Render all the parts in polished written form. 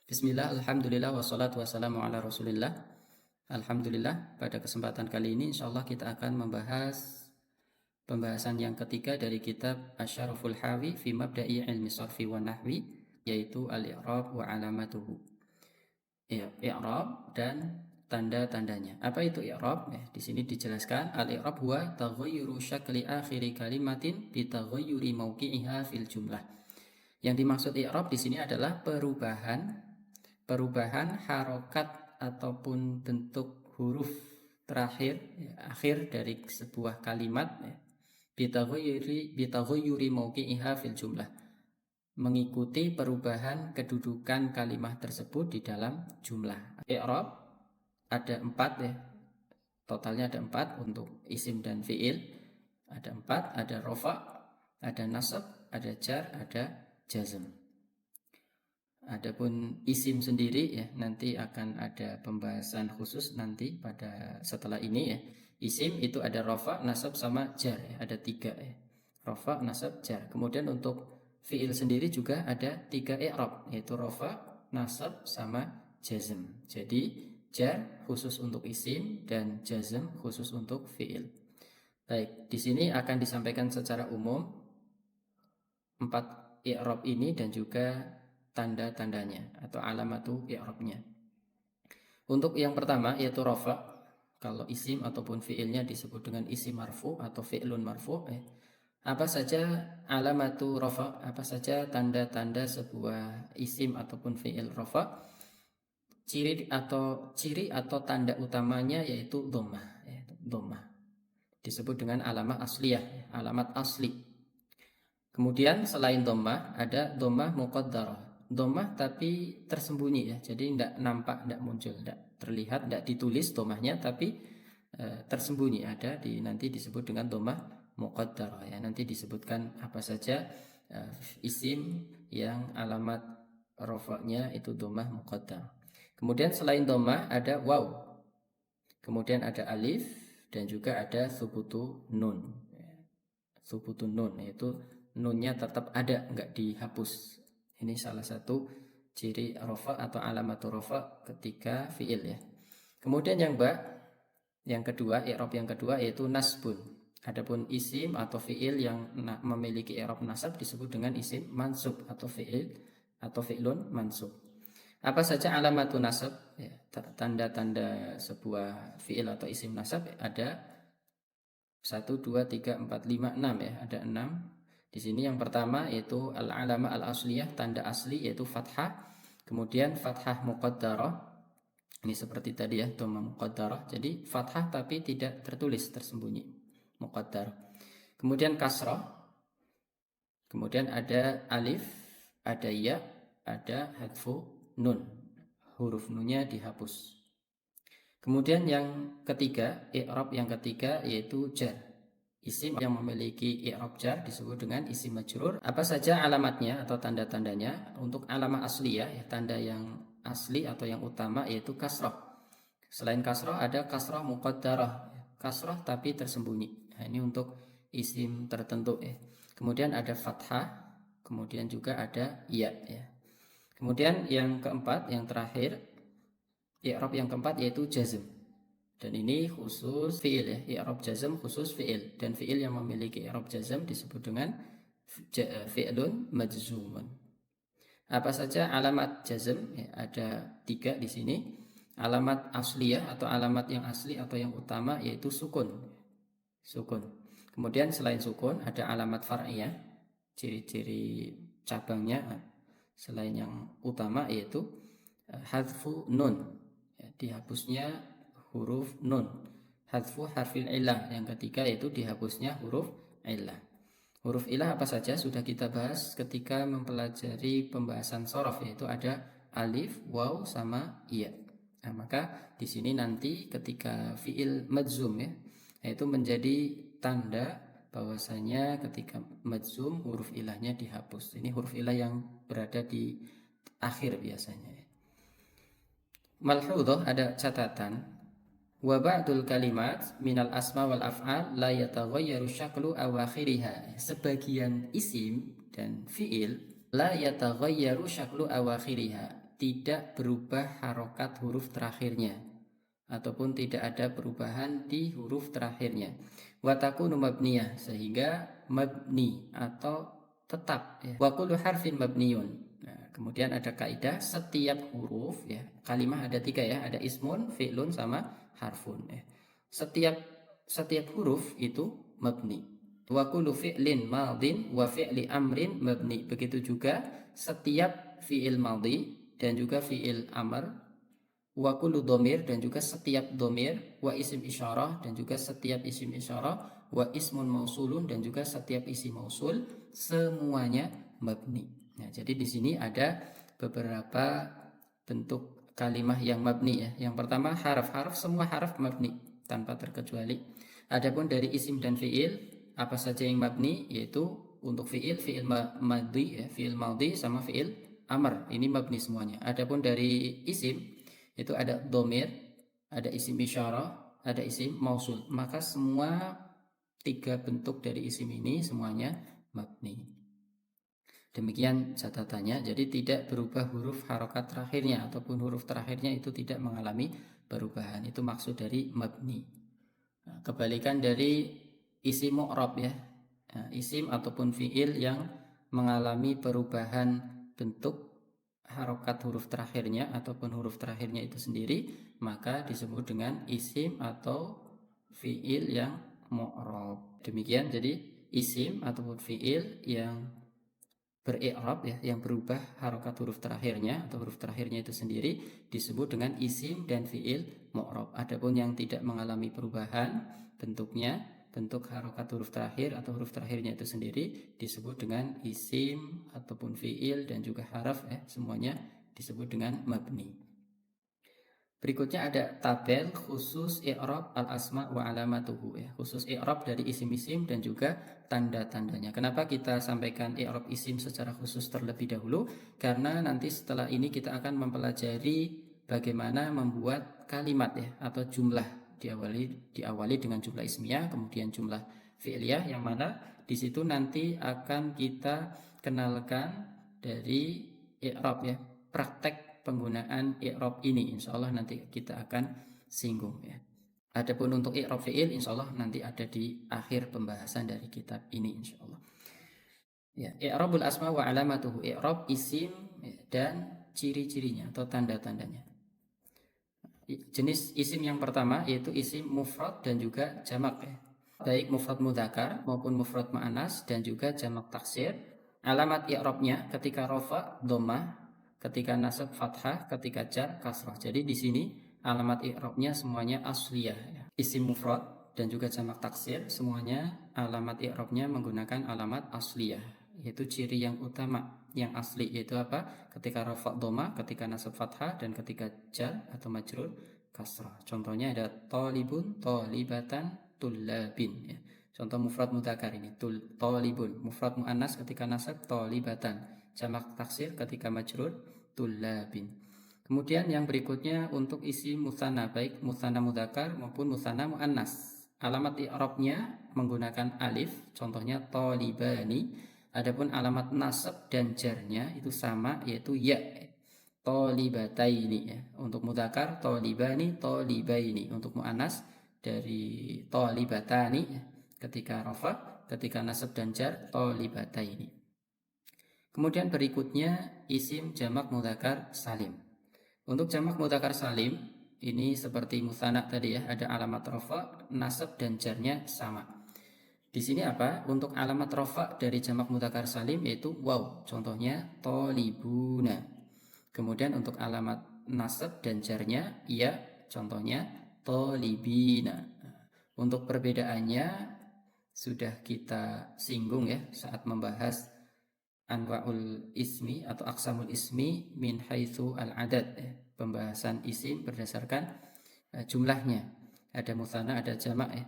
Bismillah, alhamdulillah, wassalatu wassalamu ala rasulillah. Alhamdulillah, pada kesempatan kali ini insyaallah kita akan membahas pembahasan yang ketiga dari kitab Asyaraful Hawi fi Mabda'i Ilmi Sarfi wa Nahwi, yaitu al-i'rab wa alamatuhu. Ya, i'rab dan tanda-tandanya. Apa itu i'rab? Di sini dijelaskan al-i'rab huwa taghayyuru syakli akhiri kalimatin bi taghayyuri mawqi'iha fil jumlah. Yang dimaksud i'rab di sini adalah perubahan harokat ataupun bentuk huruf terakhir akhir dari sebuah kalimat bitaghayyuri mawqi'iha fil jumlah, mengikuti perubahan kedudukan kalimat tersebut di dalam jumlah. I'rab ada 4 totalnya ada 4 untuk isim dan fiil. Ada 4, ada rafa, ada nasab, ada jar, ada jazm. Adapun isim sendiri nanti akan ada pembahasan khusus nanti pada setelah ini Isim itu ada rafa, nasab sama jar ada 3 Rafa, nasab, jar. Kemudian untuk fiil sendiri juga ada 3 i'rab, yaitu rafa, nasab sama jazm. Jadi jar khusus untuk isim dan jazm khusus untuk fiil. Baik, di sini akan disampaikan secara umum 4 i'rab ini dan juga tanda-tandanya atau alamatu i'rabnya. Untuk yang pertama yaitu rafa, kalau isim ataupun fiilnya disebut dengan isim marfu atau fi'lun marfu. Apa saja alamatu rafa, apa saja tanda-tanda sebuah isim ataupun fi'il rafa? Ciri atau tanda utamanya yaitu dhammah, dhammah. Disebut dengan alamat asliyah, alamat asli. Kemudian selain dhammah ada dhammah muqaddarah. Dhammah tapi tersembunyi jadi tidak nampak, tidak muncul, tidak terlihat, tidak ditulis dhammahnya, tapi tersembunyi ada nanti disebut dengan dhammah muqaddarah nanti disebutkan apa saja isim yang alamat rafa'nya itu dhammah muqaddarah. Kemudian selain dhammah ada waw, kemudian ada alif, dan juga ada thubutu nun. Thubutu nun yaitu nunnya tetap ada, enggak dihapus. Ini salah satu ciri rafa atau alamatu rafa ketika fiil Kemudian yang kedua, i'rab yang kedua yaitu nasbun. Adapun isim atau fiil yang memiliki i'rab nasab disebut dengan isim mansub atau fiil atau fi'lun mansub. Apa saja alamatu nasab? Tanda-tanda sebuah fiil atau isim nasab ada 1, 2, 3, 4, 5, 6 ada 6. Di sini yang pertama yaitu al-alama al-asliyah, tanda asli yaitu fathah. Kemudian fathah muqaddarah. Ini seperti tadi dhammah muqaddarah. Jadi fathah tapi tidak tertulis, tersembunyi, muqaddarah. Kemudian kasrah. Kemudian ada alif, ada ya, ada hadfu nun. Huruf nunnya dihapus. Kemudian yang ketiga, i'rab yang ketiga yaitu jar. Isim yang memiliki i'rab jar disebut dengan isim majrur. Apa saja alamatnya atau tanda-tandanya? Untuk alamat asli tanda yang asli atau yang utama yaitu kasrah. Selain kasrah ada kasrah muqaddarah, kasrah tapi tersembunyi. Ini untuk isim tertentu Kemudian ada fathah, kemudian juga ada ya. Kemudian yang keempat, yang terakhir, i'rab yang keempat yaitu jazm. Dan ini khusus fi'il i'rab jazm khusus fi'il, dan fi'il yang memiliki i'rab jazm disebut dengan fi'lun majzumun. Apa saja alamat jazm? Ada 3 di sini. Alamat asliyah atau alamat yang asli atau yang utama yaitu sukun. Sukun. Kemudian selain sukun ada alamat far'iyah, ciri-ciri cabangnya selain yang utama yaitu hadfu nun, dihapusnya huruf nun. Hadfu harfil illah, yang ketiga yaitu dihapusnya huruf illah. Huruf illah apa saja sudah kita bahas ketika mempelajari pembahasan shorof, yaitu ada alif, waw, sama iya. Maka di sini nanti ketika fiil majzum yaitu menjadi tanda bahwasanya ketika majzum huruf ilahnya dihapus. Ini huruf ilah yang berada di akhir biasanya. Malhudhah, ada catatan. Wa ba'dul kalimat minal asma wal af'al la yataghayyaru syaklu awakhiriha. Sebagian isim dan fiil la yataghayyaru syaklu awakhiriha, tidak berubah harokat huruf terakhirnya ataupun tidak ada perubahan di huruf terakhirnya. Wa takunu mabniyah, sehingga mabni atau tetap ya. Wa kullu harfin mabniyun. Nah, kemudian ada kaidah setiap huruf ya. Kalimah ada 3 ya, ada ismun, fi'lun sama harfun ya. Setiap huruf itu mabni. Wa kullu fi'lin madin wa fi'li amrin mabni. Begitu juga setiap fi'il madhi dan juga fi'il amr, wa kullu domir dan juga setiap domir, wa isim isyarah dan juga setiap isim isyarah, wa ismun mausulun dan juga setiap isim mausul, semuanya mabni. Nah, jadi di sini ada beberapa bentuk kalimah yang mabni ya. Yang pertama harf semua harf mabni tanpa terkecuali. Adapun dari isim dan fiil apa saja yang mabni, yaitu untuk fiil madhi ya, fiil madhi sama fiil amr, ini mabni semuanya. Adapun dari isim itu ada domir, ada isim isyarah, ada isim mausul. Maka semua 3 bentuk dari isim ini semuanya mabni. Demikian catatannya. Jadi tidak berubah huruf harokat terakhirnya ataupun huruf terakhirnya itu tidak mengalami perubahan. Itu maksud dari mabni. Nah, kebalikan dari isim mu'rab ya. Nah, isim ataupun fiil yang mengalami perubahan bentuk harokat huruf terakhirnya ataupun huruf terakhirnya itu sendiri, maka disebut dengan isim atau fiil yang mu'rab. Demikian, jadi isim ataupun fiil yang beri'rab ya, yang berubah harokat huruf terakhirnya atau huruf terakhirnya itu sendiri disebut dengan isim dan fiil mu'rab. Adapun yang tidak mengalami perubahan bentuknya, bentuk harokat huruf terakhir atau huruf terakhirnya itu sendiri disebut dengan isim ataupun fiil dan juga haraf ya, semuanya disebut dengan mabni. Berikutnya ada tabel khusus i'rab al-asma wa alamatuhu ya, khusus i'rab dari isim-isim dan juga tanda-tandanya. Kenapa kita sampaikan i'rab isim secara khusus terlebih dahulu? Karena nanti setelah ini kita akan mempelajari bagaimana membuat kalimat ya atau jumlah, diawali dengan jumlah ismiyah, kemudian jumlah fi'liyah, yang mana di situ nanti akan kita kenalkan dari i'rab ya, praktek penggunaan i'rab ini, insya Allah nanti kita akan singgung ya. Adapun untuk i'rab fi'il insya Allah nanti ada di akhir pembahasan dari kitab ini insya Allah. Ya, i'rabul asma wa alamatuhu, i'rab isim dan ciri-cirinya atau tanda-tandanya. Jenis isim yang pertama yaitu isim mufrad dan juga jamak ya. Baik mufrad mudzakkar maupun mufrad muannas dan juga jamak taksir. Alamat i'rabnya ketika rafa dhammah, ketika nasab fathah, ketika jar kasrah. Jadi di sini alamat i'rabnya semuanya asliyah ya. Isim mufrad dan juga jamak taksir semuanya alamat i'rabnya menggunakan alamat asliyah, yaitu ciri yang utama yang asli, yaitu apa? Ketika rafa dhammah, ketika nasab fathah, dan ketika jar atau majrur kasrah. Contohnya ada talibun, talibatan, tullabin ya. Contoh mufrad mudzakkar ini talibun, mufrad muannas ketika nasab talibatan, jamak taksir ketika majrur tullabin. Kemudian yang berikutnya untuk isi musanna, baik musanna mudzakkar maupun musanna muannas. Alamat i'rabnya menggunakan alif, contohnya talibani. Adapun alamat nasab dan jarnya itu sama, yaitu ya, talibataini ya. Untuk mudzakkar talibani, talibaini. Untuk muannas dari talibatani ya. Ketika rafa, ketika nasab dan jar talibataini. Kemudian berikutnya isim jamak mudzakkar salim. Untuk jamak mudzakkar salim ini seperti musanna tadi ya, ada alamat rafa, nasab dan jarnya sama. Di sini apa? Untuk alamat rafa dari jamak mudzakkar salim yaitu waw. Contohnya talibuna. Kemudian untuk alamat nasab dan jarnya ya, contohnya talibina. Untuk perbedaannya sudah kita singgung ya saat membahas anwa'ul ismi atau aqsamul ismi min haitsu al-adad ya. Pembahasan isim berdasarkan jumlahnya. Ada musanna, ada jamak ya.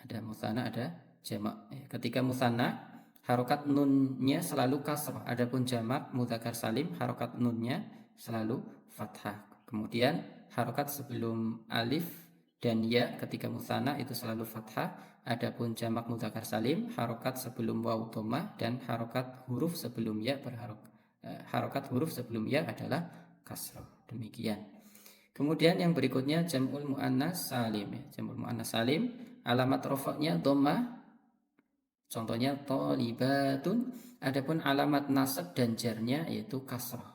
Ada musanna, ada jamak. Ketika musanna harokat nunnya selalu kasrah. Adapun jamak mudzakkar salim harokat nunnya selalu fathah. Kemudian harokat sebelum alif dan ya ketika musanna itu selalu fathah. Adapun jamak mudzakkar salim harokat sebelum waw dhammah dan harokat huruf sebelum ya harokat huruf sebelum ya adalah kasroh. Demikian. Kemudian yang berikutnya jam'ul muannas salim ya. Jam'ul muannas salim alamat rofaknya dhammah. Contohnya tholibatun. Adapun alamat nasab dan jarnya yaitu kasroh.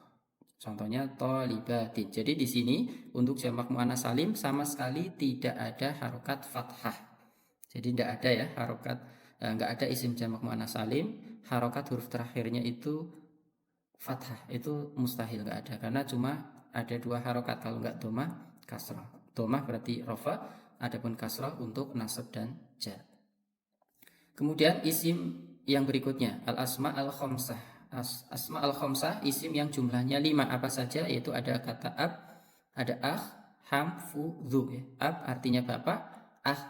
Contohnya tholibatin. Jadi di sini untuk jamak muannas salim sama sekali tidak ada harokat fathah. Jadi tidak ada ya harokat, nggak ada isim jamak muannas salim harokat huruf terakhirnya itu fathah, itu mustahil, nggak ada, karena cuma ada dua harokat, kalau nggak domah kasrah. Domah berarti rofa, adapun kasrah untuk nasab dan jar. Kemudian isim yang berikutnya al asma al khomsah. Asma al khomsah isim yang jumlahnya 5 apa saja, yaitu ada kata ab, ada ham, fu, dhu ya. Ab artinya bapak,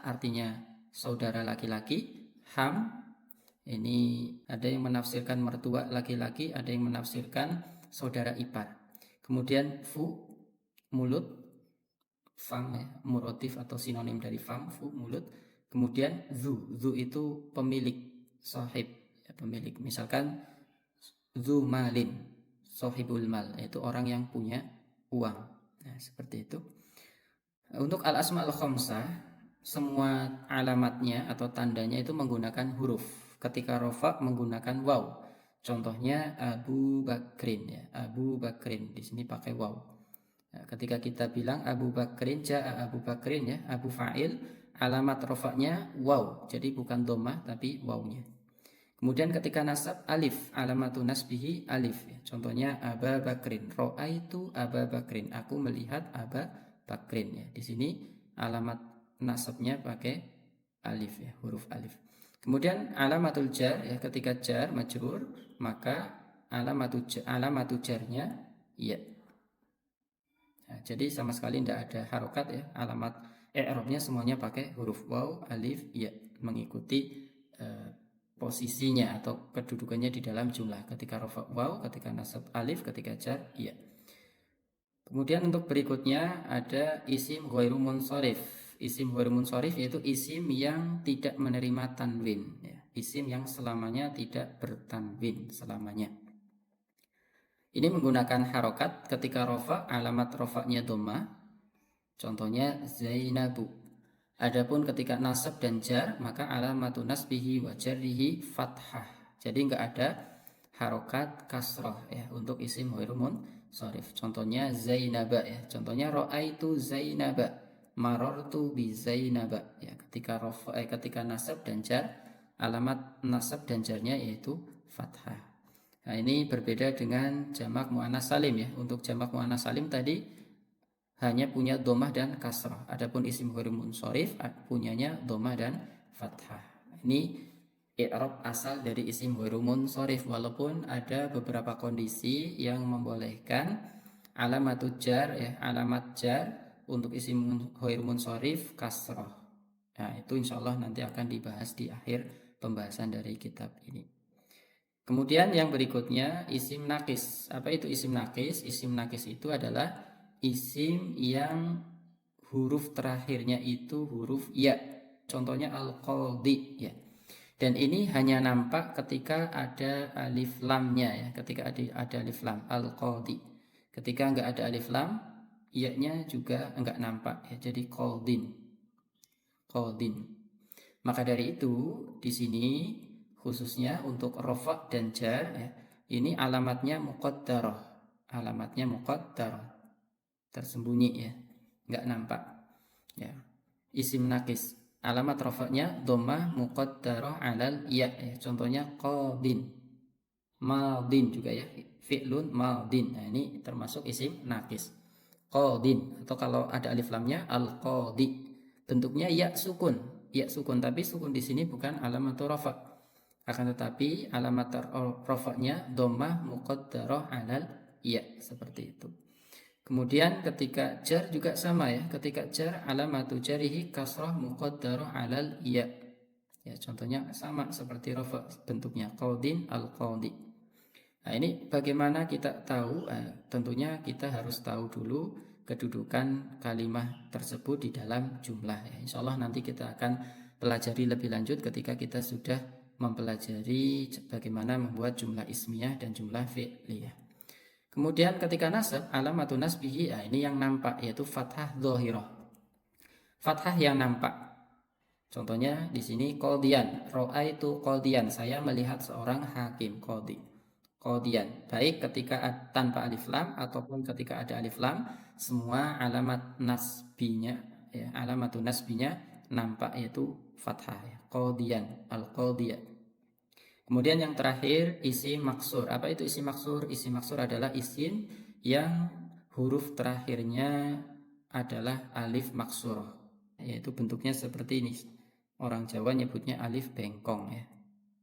artinya saudara laki-laki, ham ini ada yang menafsirkan mertua laki-laki, ada yang menafsirkan saudara ipar. Kemudian fu mulut, fam ya, murotif atau sinonim dari fam, fu mulut. Kemudian zu itu pemilik, sahib ya, pemilik. Misalkan zu malin, sahibul mal, yaitu orang yang punya uang. Nah, seperti itu. Untuk al asma al khamsah, semua alamatnya atau tandanya itu menggunakan huruf. Ketika rofa menggunakan waw. Contohnya Abu Bakrin ya, Abu Bakrin di sini pakai waw. Nah, ketika kita bilang Abu Bakrin, ja'a Abu Bakrin ya, Abu fa'il, alamat rofaknya waw. Jadi bukan domah tapi wawnya. Kemudian ketika nasab alif, alamatu nasbihi alif ya. Contohnya Aba Bakrin, ro'aitu Aba Bakrin, aku melihat Aba Bakrin ya. Di sini alamat nasabnya pakai alif ya, huruf alif. Kemudian alamatul jar ya, ketika jar majrur maka alamatu jarnya ya. Nah, jadi sama sekali tidak ada harokat ya, alamat i'rabnya semuanya pakai huruf waw, alif, ya, mengikuti posisinya atau kedudukannya di dalam jumlah. Ketika rafa waw, ketika nasab alif, ketika jar ya. Kemudian untuk berikutnya ada isim ghairu munsharif. Isim ghairu munsharif yaitu isim yang tidak menerima tanwin ya. Isim yang selamanya tidak bertanwin selamanya. Ini menggunakan harokat. Ketika rafa, alamat rafanya dhammah. Contohnya Zainabu. Adapun ketika nasab dan jar maka alamatun nasbihi wa jarrihi fathah. Jadi enggak ada harokat kasrah ya untuk isim ghairu munsharif. Contohnya Zainaba ya. Contohnya ra'aitu Zainaba, marartu bi Zainaba ya. Ketika nasab dan jar, alamat nasab dan jarnya yaitu fathah. Nah, ini berbeda dengan jamak muannas salim ya. Untuk jamak muannas salim tadi hanya punya domah dan kasrah. Adapun isim ghairu munsharif punyanya domah dan fathah. Ini i'rab asal dari isim ghairu munsharif, walaupun ada beberapa kondisi yang membolehkan alamat jar ya, alamat jar untuk isim ghairu munsharif kasrah. Nah, itu insyaallah nanti akan dibahas di akhir pembahasan dari kitab ini. Kemudian yang berikutnya isim nakis. Apa itu isim nakis? Isim nakis itu adalah isim yang huruf terakhirnya itu huruf ya. Contohnya al-qadhi ya. Dan ini hanya nampak ketika ada alif lamnya ya. Ketika ada alif lam, al-qadhi. Ketika enggak ada alif lam, ya-nya juga enggak nampak ya. Jadi qadhin. Maka dari itu di sini khususnya untuk rafa dan jar ya, ini alamatnya muqaddarah. Alamatnya muqaddarah. Tersembunyi ya, nggak nampak ya. Isim nakis alamat rafa'nya dhammah muqaddarah alal ya, ya. Contohnya qadin, madin juga ya, fi'lun madin. Nah, ini termasuk isim nakis qadin, atau kalau ada alif lamnya al qadi. Bentuknya ya sukun, tapi sukun di sini bukan alamat rafa', akan tetapi alamat rafa'nya dhammah muqaddarah alal ya, seperti itu. Kemudian ketika jar juga sama ya. Ketika jar alamatu jarihi kasrah muqaddarah alal ya. Ya, contohnya sama seperti rafa, bentuknya qadin al-qadi. Nah, ini bagaimana kita tahu? Tentunya kita harus tahu dulu kedudukan kalimat tersebut di dalam jumlah ya. Insyaallah nanti kita akan pelajari lebih lanjut ketika kita sudah mempelajari bagaimana membuat jumlah ismiyah dan jumlah fi'liyah. Kemudian ketika nasab, alamatun nasbihi, ya ini yang nampak, yaitu fathah dhahirah. Fathah yang nampak. Contohnya di sini qadiyan, ra'aitu qadiyan, saya melihat seorang hakim, qadi. Qadiyan, baik ketika tanpa alif lam ataupun ketika ada alif lam, semua alamat nasbinya, ya, alamatun nasbinya nampak, yaitu fathah, ya. Qadiyan, al-qadiyah. Kemudian yang terakhir isim maksur. Apa itu isim maksur? Isim maksur adalah isim yang huruf terakhirnya adalah alif maksurah, yaitu bentuknya seperti ini. Orang Jawa nyebutnya alif bengkong, ya.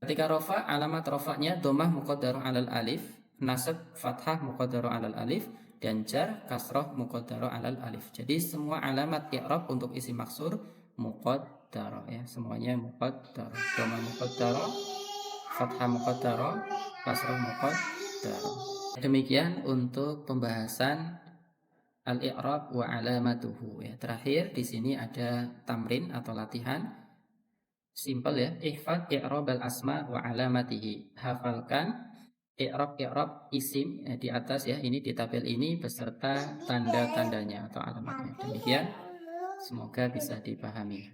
Ketika rofa, alamat rofanya domah muqaddarah alal alif, nasab fathah muqaddarah alal alif, dan jar kasroh muqaddarah alal alif. Jadi semua alamat i'rab untuk isim maksur muqaddarah, ya, semuanya muqaddarah. Domah muqaddarah, fathah muqaddarah, kasroh muqaddarah. Demikian untuk pembahasan al-i'rab wa alamatuhu, ya. Terakhir di sini ada tamrin atau latihan. Simple, ya. Ihfad i'rab al-asma wa alamatihi. Hafalkan i'rab isim, di atas, ya, ini di tabel ini beserta tanda-tandanya atau alamatnya. Demikian, semoga bisa dipahami.